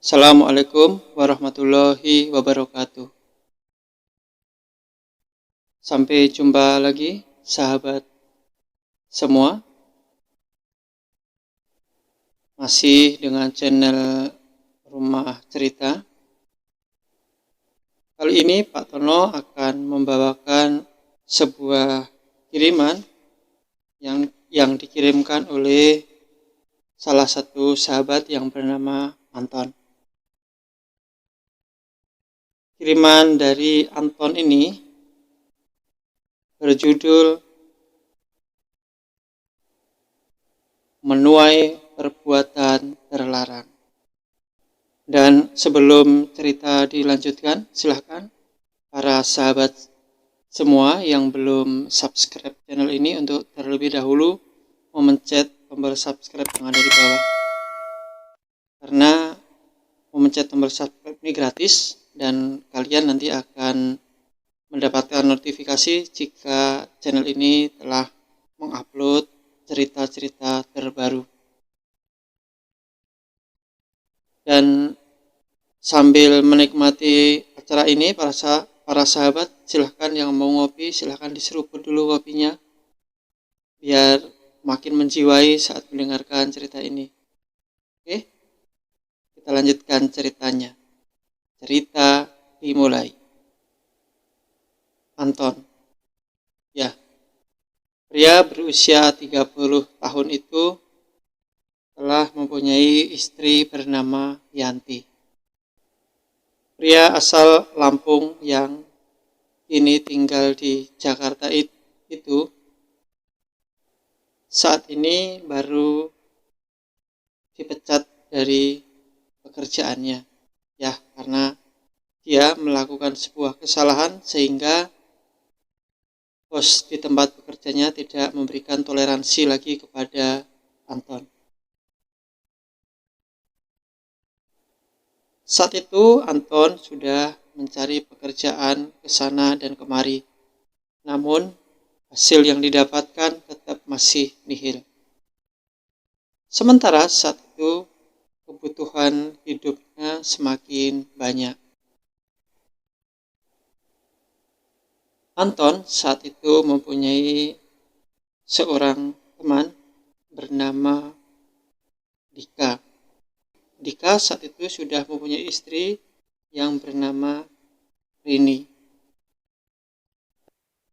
Assalamualaikum warahmatullahi wabarakatuh. Sampai jumpa lagi, sahabat semua. Masih dengan channel Rumah Cerita. Kali ini Pak Tono akan membawakan sebuah kiriman yang dikirimkan oleh salah satu sahabat yang bernama Anton. Kiriman dari Anton ini berjudul Menuai Perbuatan Terlarang. Dan sebelum cerita dilanjutkan, silahkan para sahabat semua yang belum subscribe channel ini untuk terlebih dahulu memencet tombol subscribe yang ada di bawah. Karena memencet tombol subscribe ini gratis dan kalian nanti akan mendapatkan notifikasi jika channel ini telah mengupload cerita-cerita terbaru. Dan sambil menikmati acara ini, para sahabat, silahkan yang mau ngopi, silahkan diseruput dulu kopinya, biar makin menjiwai saat mendengarkan cerita ini. Oke, kita lanjutkan ceritanya. Cerita dimulai. Anton. Ya, pria berusia 30 tahun itu telah mempunyai istri bernama Yanti. Pria asal Lampung yang kini tinggal di Jakarta itu saat ini baru dipecat dari pekerjaannya, ya, karena dia melakukan sebuah kesalahan sehingga bos di tempat bekerjanya tidak memberikan toleransi lagi kepada Anton. Saat itu Anton sudah mencari pekerjaan ke sana dan kemari, namun hasil yang didapatkan tetap masih nihil. Sementara saat itu kebutuhan hidupnya semakin banyak. Anton saat itu mempunyai seorang teman bernama Dika. Dika saat itu sudah mempunyai istri yang bernama Rini.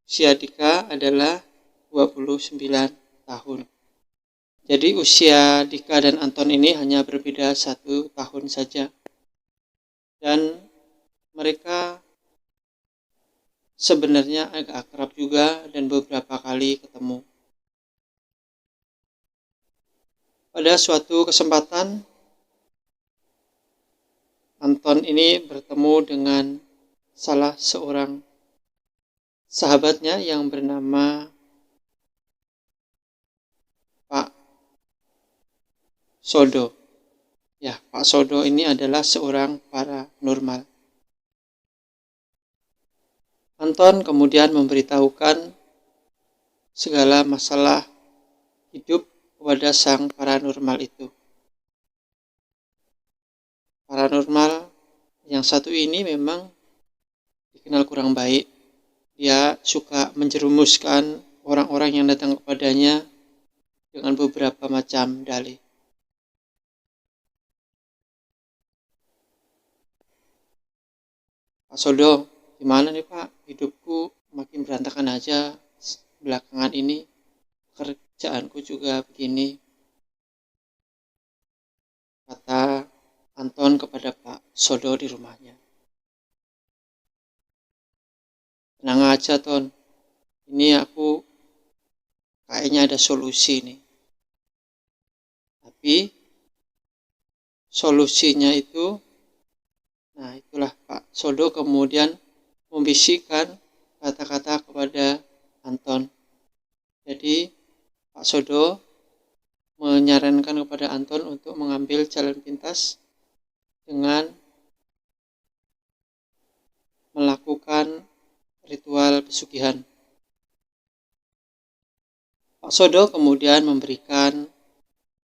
Usia Dika adalah 29 tahun. Jadi usia Dika dan Anton ini hanya berbeda 1 tahun saja. Dan mereka sebenarnya agak akrab juga dan beberapa kali ketemu. Pada suatu kesempatan Anton ini bertemu dengan salah seorang sahabatnya yang bernama Pak Sodo. Ya, Pak Sodo ini adalah seorang paranormal. Anton kemudian memberitahukan segala masalah hidup kepada sang paranormal itu. Paranormal yang satu ini memang dikenal kurang baik. Dia suka menjerumuskan orang-orang yang datang kepadanya dengan beberapa macam dalih. Pak Sodo, gimana nih Pak? Hidupku makin berantakan aja belakangan ini. Kerjaanku juga begini, kata Anton kepada Pak Sodo di rumahnya. Tenang aja Ton, ini aku kayaknya ada solusi nih. Tapi solusinya itu, nah itulah Pak Sodo kemudian membisikkan kata-kata kepada Anton. Jadi Pak Sodo menyarankan kepada Anton untuk mengambil jalan pintas dengan melakukan ritual pesugihan. Pak Sodo kemudian memberikan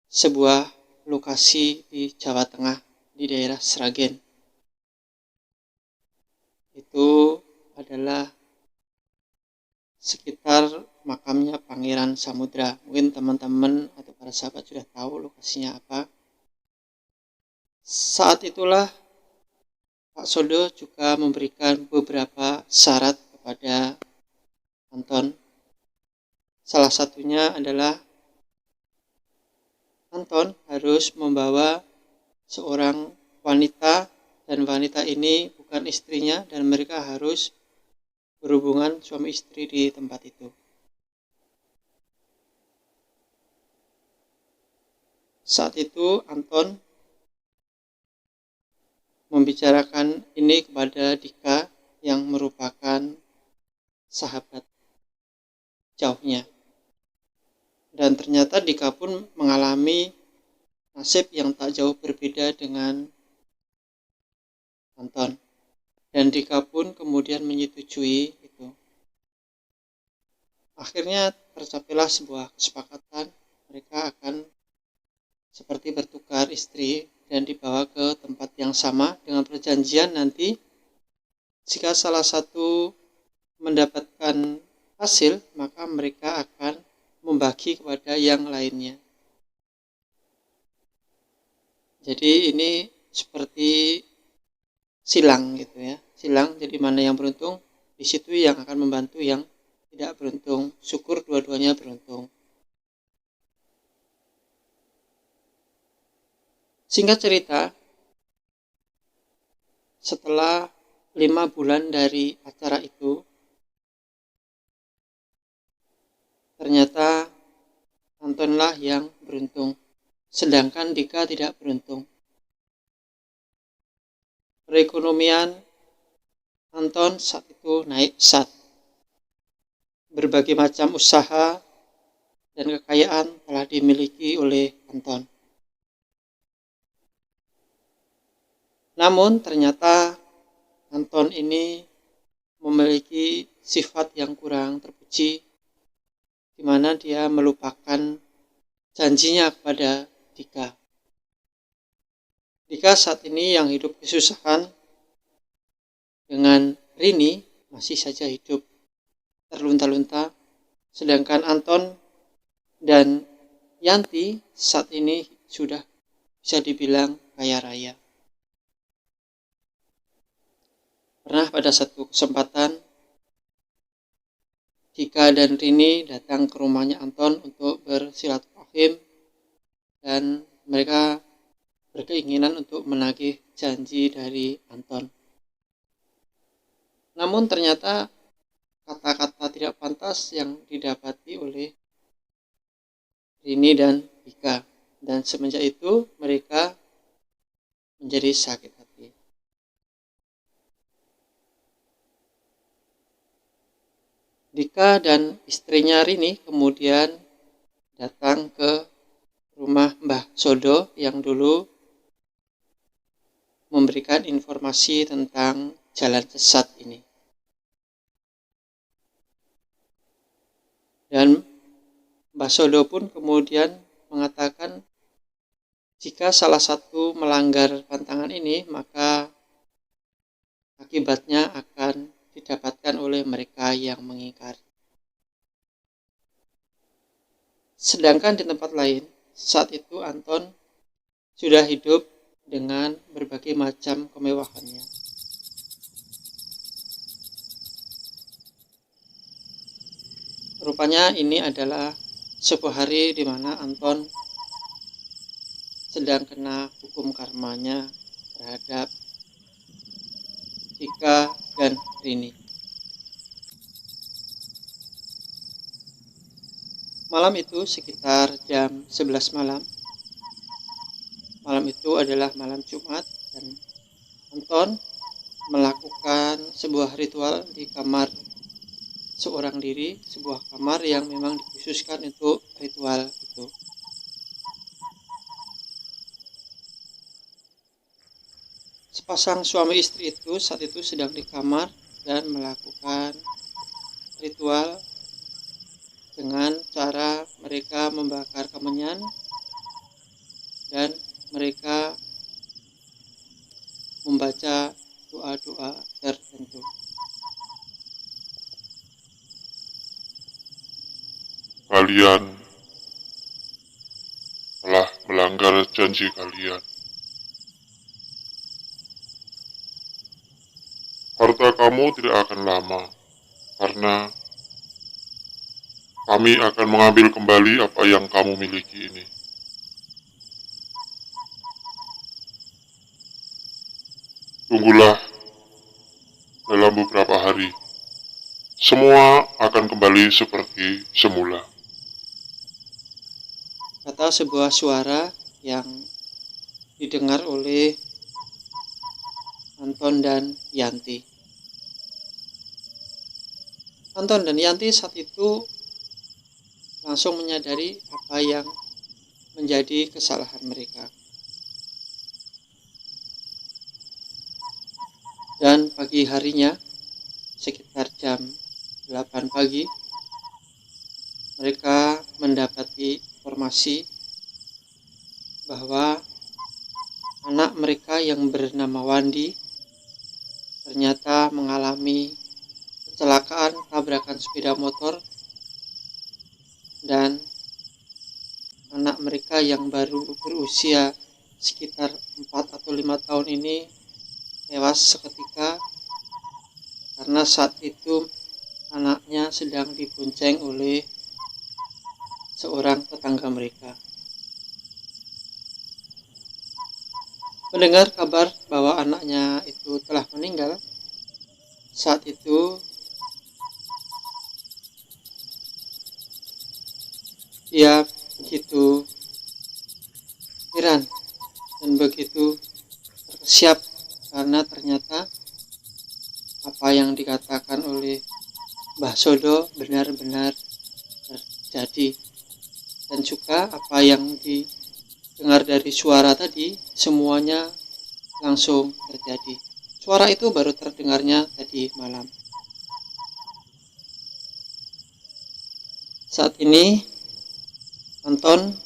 sebuah lokasi di Jawa Tengah di daerah Sragen. Itu adalah sekitar makamnya Pangeran Samudra. Mungkin teman-teman atau para sahabat sudah tahu lokasinya apa. Saat itulah Pak Sodo juga memberikan beberapa syarat kepada Anton. Salah satunya adalah Anton harus membawa seorang wanita, dan wanita ini bukan istrinya, dan mereka harus berhubungan suami istri di tempat itu. Saat itu Anton membicarakan ini kepada Dika yang merupakan sahabat jauhnya. Dan ternyata Dika pun mengalami nasib yang tak jauh berbeda dengan Anton. Dan Dika pun kemudian menyetujui itu. Akhirnya tercapailah sebuah kesepakatan, mereka akan seperti bertukar istri dan dibawa ke tempat yang sama dengan perjanjian nanti jika salah satu mendapatkan hasil, maka mereka akan membagi kepada yang lainnya. Jadi ini seperti silang gitu ya. Silang, jadi mana yang beruntung, di situ yang akan membantu yang tidak beruntung. Syukur dua-duanya beruntung. Singkat cerita, setelah 5 bulan dari acara itu, ternyata Antonlah yang beruntung, sedangkan Dika tidak beruntung. Perekonomian Anton saat itu naik pesat. Berbagai macam usaha dan kekayaan telah dimiliki oleh Anton. Namun ternyata Anton ini memiliki sifat yang kurang terpuji, di mana dia melupakan janjinya kepada Dika. Dika saat ini yang hidup kesusahan dengan Rini masih saja hidup terlunta-lunta, sedangkan Anton dan Yanti saat ini sudah bisa dibilang kaya raya. Pernah pada satu kesempatan Dika dan Rini datang ke rumahnya Anton untuk bersilaturahim, dan mereka berkeinginan untuk menagih janji dari Anton. Namun ternyata kata-kata tidak pantas yang didapati oleh Rini dan Dika, dan semenjak itu mereka menjadi sakit hati. Dika dan istrinya Rini kemudian datang ke rumah Mbah Sodo yang dulu memberikan informasi tentang jalan sesat ini. Dan Mbah Sodo pun kemudian mengatakan jika salah satu melanggar pantangan ini, maka akibatnya akan didapatkan oleh mereka yang mengingkari. Sedangkan di tempat lain, saat itu Anton sudah hidup dengan berbagai macam kemewahannya. Rupanya ini adalah sebuah hari di mana Anton sedang kena hukum karmanya terhadap Dika dan Rini. Malam itu sekitar jam 11 malam. Malam itu adalah malam Jumat, dan Anton melakukan sebuah ritual di kamar seorang diri, sebuah kamar yang memang dikhususkan untuk ritual itu. Sepasang suami istri itu saat itu sedang di kamar dan melakukan ritual dengan cara mereka membakar kemenyan dan mereka membaca doa-doa tertentu. Kalian telah melanggar janji kalian. Harta kamu tidak akan lama, karena kami akan mengambil kembali apa yang kamu miliki ini. Tunggulah dalam beberapa hari. Semua akan kembali seperti semula. Kata sebuah suara yang didengar oleh Anton dan Yanti. Anton dan Yanti saat itu langsung menyadari apa yang menjadi kesalahan mereka. Dan pagi harinya, sekitar jam 8 pagi, mereka mendapati informasi bahwa anak mereka yang bernama Wandi ternyata mengalami kecelakaan tabrakan sepeda motor, dan anak mereka yang baru berusia sekitar 4 atau 5 tahun ini tewas seketika karena saat itu anaknya sedang dibonceng oleh seorang tetangga mereka. Mendengar kabar bahwa anaknya itu telah meninggal, saat itu dia begitu heran dan begitu terkesiap karena ternyata apa yang dikatakan oleh Mbah Sodo benar-benar terjadi, dan juga apa yang didengar dari suara tadi semuanya langsung terjadi. Suara itu baru terdengarnya tadi malam. Saat ini Anton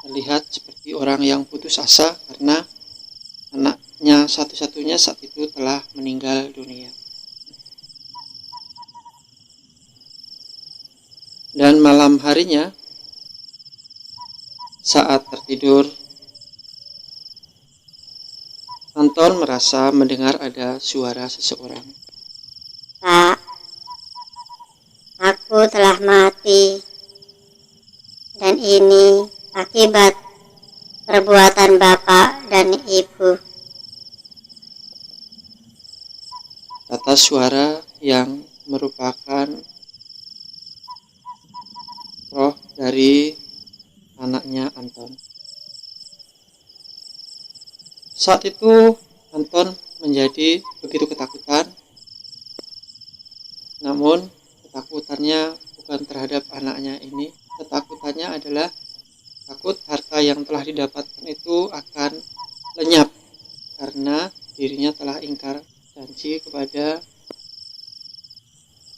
terlihat seperti orang yang putus asa karena anaknya satu-satunya saat itu telah meninggal dunia. Dan malam harinya, saat tertidur, Anton merasa mendengar ada suara seseorang. Pak, aku telah mati, dan ini akibat perbuatan Bapak dan Ibu. Kata suara yang merupakan roh dari anaknya Anton. Saat itu Anton menjadi begitu ketakutan, namun ketakutannya bukan terhadap anaknya ini. Ketakutannya adalah takut harta yang telah didapatkan itu akan lenyap karena dirinya telah ingkar janji kepada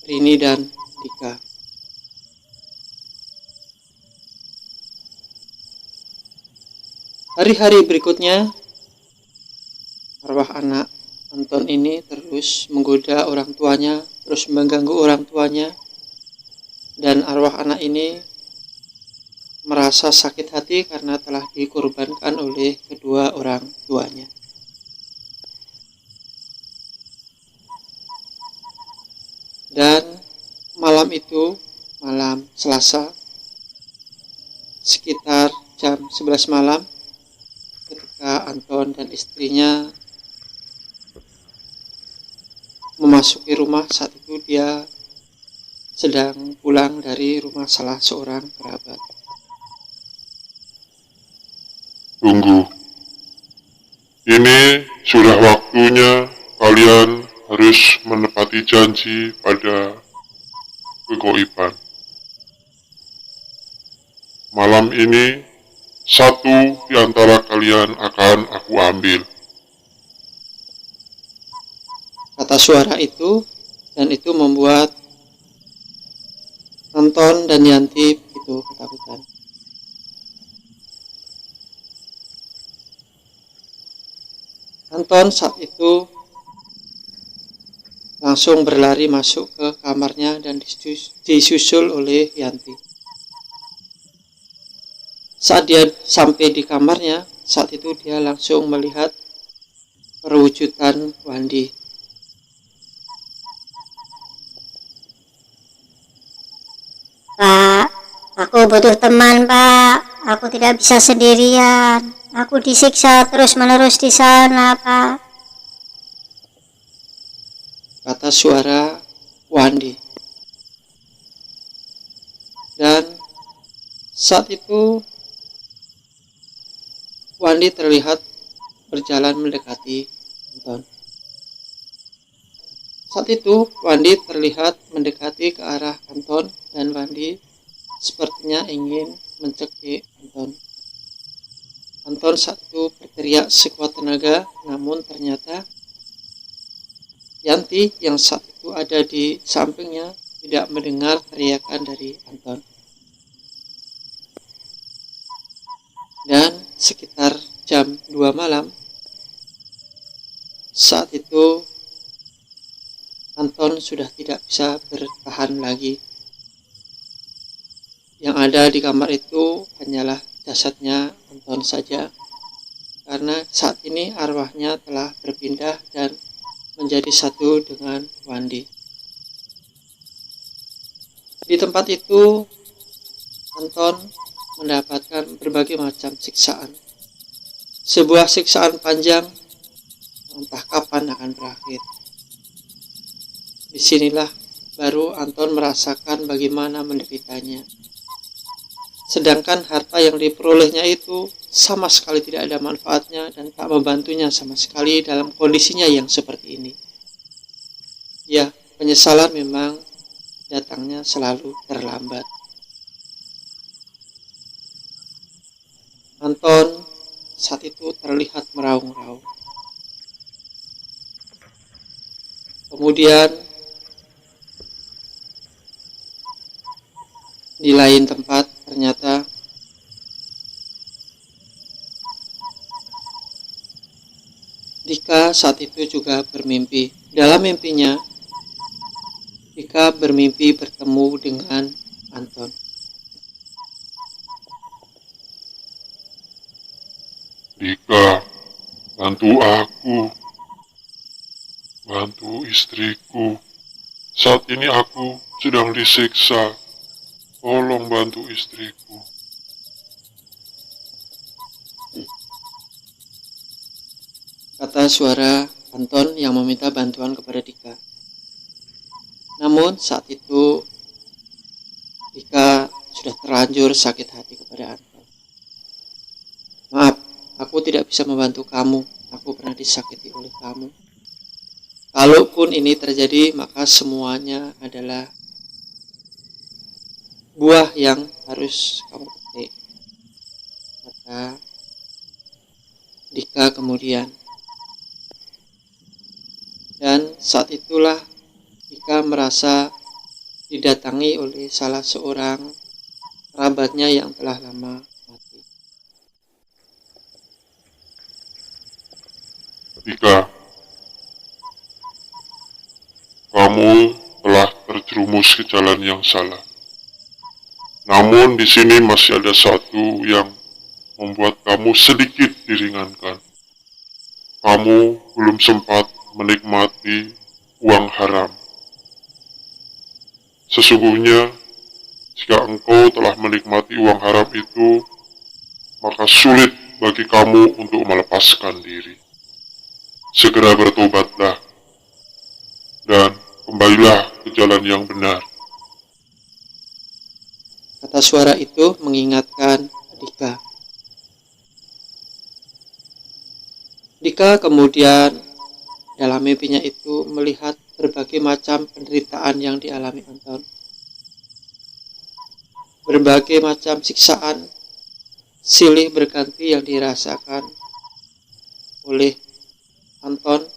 Rini dan Dika. Hari-hari berikutnya, arwah anak Anton ini terus menggoda orang tuanya, terus mengganggu orang tuanya, dan arwah anak ini merasa sakit hati karena telah dikorbankan oleh kedua orang tuanya. Dan malam itu, malam Selasa, sekitar jam 11 malam, ketika Anton dan istrinya memasuki rumah, saat itu dia sedang pulang dari rumah salah seorang kerabat. Tunggu. Ini sudah waktunya kalian harus menepati janji pada kegoiban. Malam ini, satu di antara kalian akan aku ambil. Kata suara itu, dan itu membuat Anton dan Yanti begitu ketakutan. Anton saat itu langsung berlari masuk ke kamarnya dan disusul oleh Yanti. Saat dia sampai di kamarnya, saat itu dia langsung melihat perwujudan Wandi. Pak, aku butuh teman, Pak. Aku tidak bisa sendirian. Aku disiksa terus-menerus di sana, Pak. Kata suara Wandi. Dan saat itu Wandi terlihat berjalan mendekati Anton. Saat itu Wandi terlihat mendekati ke arah Anton dan Wandi sepertinya ingin mencekik Anton. Anton saat itu berteriak sekuat tenaga, namun ternyata Yanti yang saat itu ada di sampingnya tidak mendengar teriakan dari Anton. Dan sekitar jam 2 malam, saat itu Anton sudah tidak bisa bertahan lagi. Yang ada di kamar itu hanyalah jasadnya Anton saja, karena saat ini arwahnya telah berpindah dan menjadi satu dengan Wandi. Di tempat itu Anton mendapatkan berbagai macam siksaan. Sebuah siksaan panjang entah kapan akan berakhir. Disinilah baru Anton merasakan bagaimana menderitanya. Sedangkan harta yang diperolehnya itu sama sekali tidak ada manfaatnya dan tak membantunya sama sekali dalam kondisinya yang seperti ini. Ya, penyesalan memang datangnya selalu terlambat. Anton saat itu terlihat meraung-raung. Kemudian di lain tempat ternyata Dika saat itu juga bermimpi. Dalam mimpinya Dika bermimpi bertemu dengan Anton. Dika, bantu aku. Bantu istriku. Saat ini aku sedang disiksa. Tolong bantu istriku. Kata suara Anton yang meminta bantuan kepada Dika. Namun saat itu Dika sudah terlanjur sakit hati kepada Anton. Maaf, aku tidak bisa membantu kamu. Aku pernah disakiti oleh kamu. Kalaupun ini terjadi, maka semuanya adalah buah yang harus kamu petik, kata Dika kemudian. Dan saat itulah Dika merasa didatangi oleh salah seorang kerabatnya yang telah lama mati. Dika, kamu telah terjerumus ke jalan yang salah. Namun di sini masih ada satu yang membuat kamu sedikit diringankan. Kamu belum sempat menikmati uang haram. Sesungguhnya, jika engkau telah menikmati uang haram itu, maka sulit bagi kamu untuk melepaskan diri. Segera bertobatlah dan kembalilah ke jalan yang benar. Kata suara itu mengingatkan Dika. Dika kemudian dalam mimpinya itu melihat berbagai macam penderitaan yang dialami Anton. Berbagai macam siksaan silih berganti yang dirasakan oleh Anton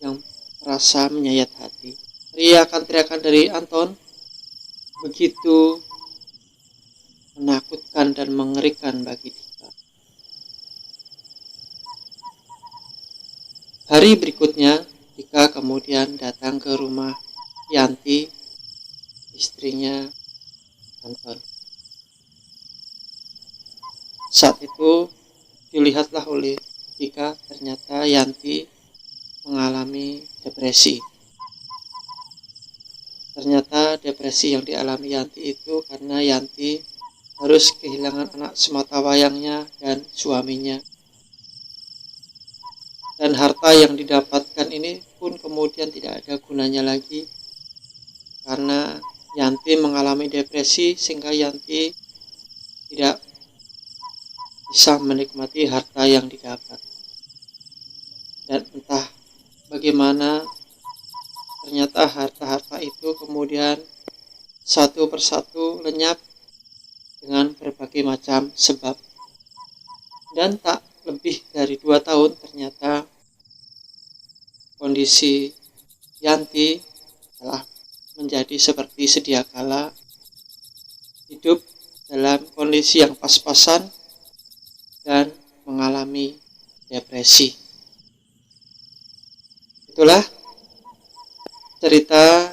yang merasa menyayat hati. Teriakan-teriakan dari Anton begitu menakutkan dan mengerikan bagi Dika. Hari berikutnya, Tika kemudian datang ke rumah Yanti, istrinya Anton. Saat itu dilihatlah oleh Tika, ternyata Yanti mengalami depresi. Ternyata depresi yang dialami Yanti itu karena Yanti harus kehilangan anak sematawayangnya dan suaminya. Dan harta yang didapatkan ini pun kemudian tidak ada gunanya lagi karena Yanti mengalami depresi sehingga Yanti tidak bisa menikmati harta yang didapat. Dan entah bagaimana ternyata harta-harta itu kemudian satu persatu lenyap dengan berbagai macam sebab. Dan tak lebih dari 2 tahun ternyata kondisi Yanti telah menjadi seperti sedia kala, hidup dalam kondisi yang pas-pasan dan mengalami depresi. Itulah cerita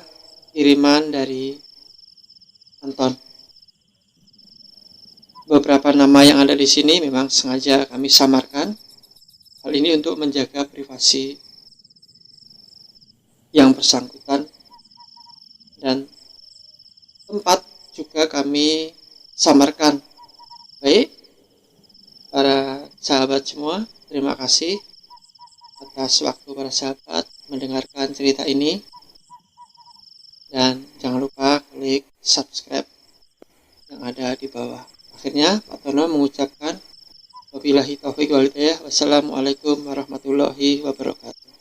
kiriman dari Anton. Beberapa nama yang ada di sini memang sengaja kami samarkan. Hal ini untuk menjaga privasi yang bersangkutan, dan tempat juga kami samarkan. Baik, para sahabat semua, terima kasih atas waktu para sahabat mendengarkan cerita ini. Dan jangan lupa klik subscribe yang ada di bawah. Akhirnya Pak Tono mengucapkan wabillahi taufiq wal hidayah. Wassalamualaikum warahmatullahi wabarakatuh.